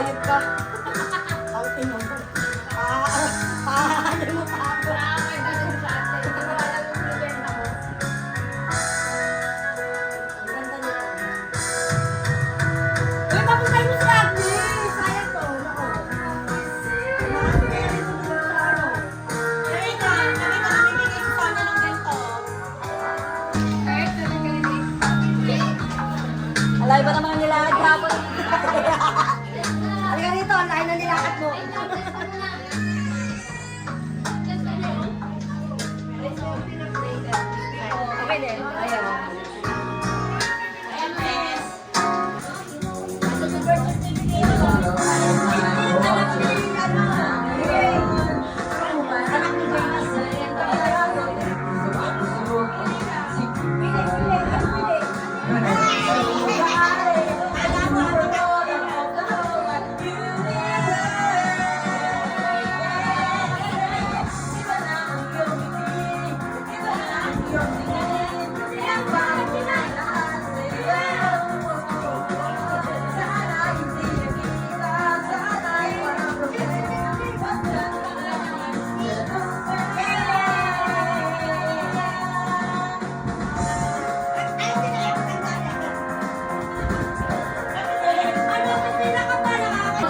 hayop ka. Ang tingnan mo. Paano mo pa ako? Uy, papuntay mo sa Agnes! Sayang to. Nako. Alay ba naman nilakad hapon? Halika dito, ang layo na nilakad mo. Okay din, ayaw.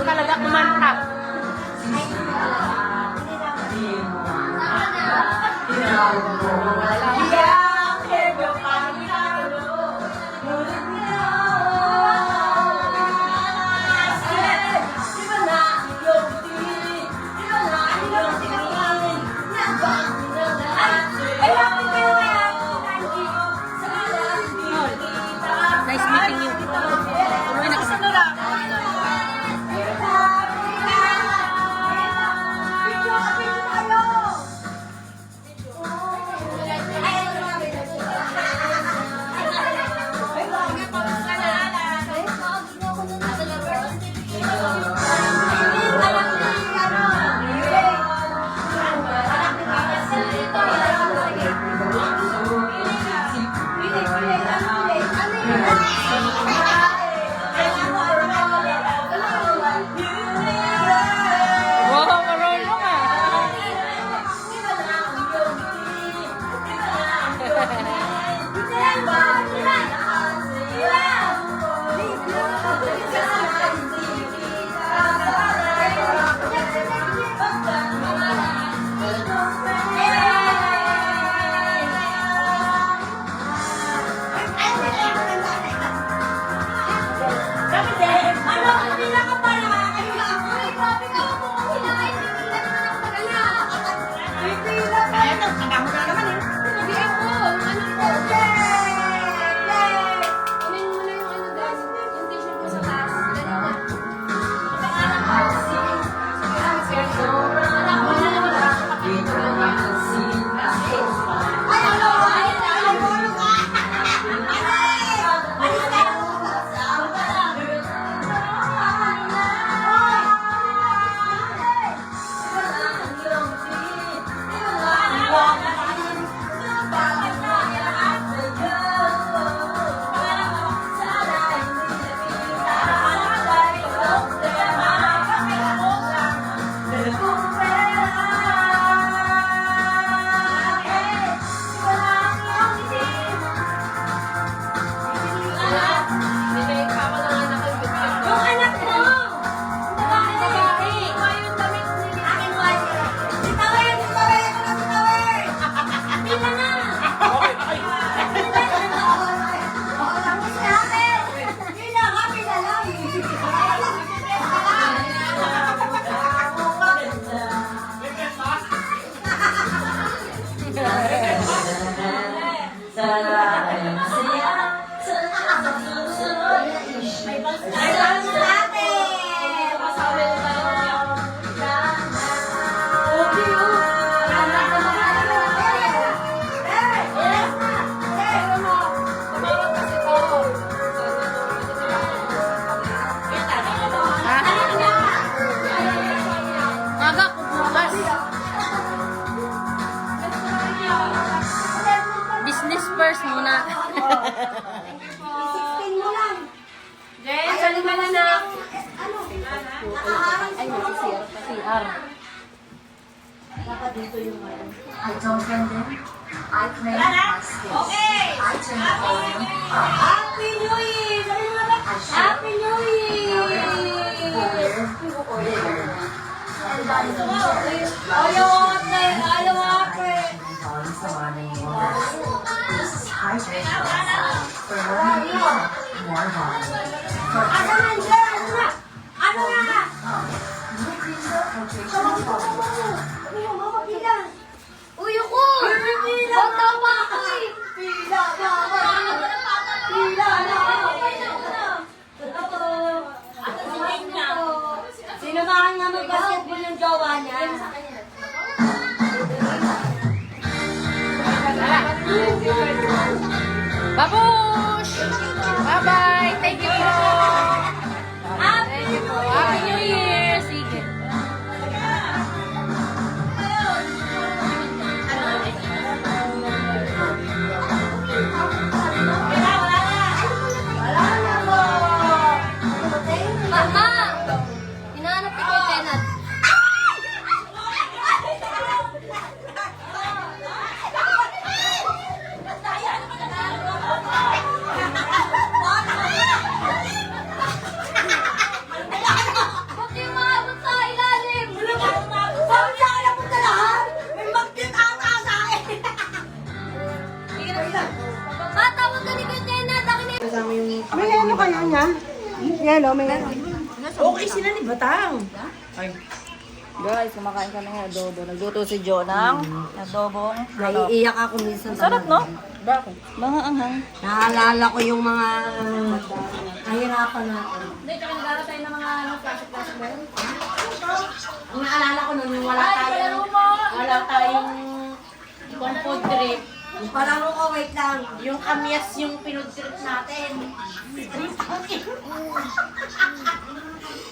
Talaga kumanta. Nice meeting you. Uwi na kasi. Wow, marunong ah. Business first muna. Thank you po. 16 mo lang. Jen, sali mo na. Ano? Ay, may CR. Dapat dito yung ano. I don't bend in. I play my space. I turn the volume up. Happy New Year! Sabi mo na, Happy New Year! Ayaw ate! This is hydration for more volume. Ano na dyan? Ano na? New Crystal Hydration Volume. Mama, pila! Uy, ako! Bata pa ako eh! Pila! Mama! Pila! Sino ba ang nga mag-basketball yung jowa niya? Babush! Bye-bye! Thank you po! Happy New Year! Sige. Wala na po! Mama! Hinahanap ko yung tenant. Ba't yung maabot sa ilalim? Bakit sa akin napunta lahat? May magkit ata sa akin! Tawag ka ni kay tenant. Akin na May ano kayo niya? Yan o, may ano. Okay sila ni Batang. Guys, kumakain kami ng adobo. Nagluto si Jo ng adobong manok. Naiiyak ako minsan. Sarap, no? Bakit? Mga anghang. Naalala ko yung mga kahirapan natin. Hindi, kami naglalaro tayo ng mga plastic ba yun? Ang naalala ko nun, yung wala tayong food trip. Yung palaro ko, wait lang. Yung kamyas yung pinood trip natin.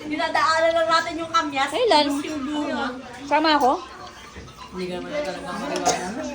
Dinadaanan lang natin yung kamyas. Kailan? Yung dulo. Sama ako? Hindi ka naman talaga mariwanan.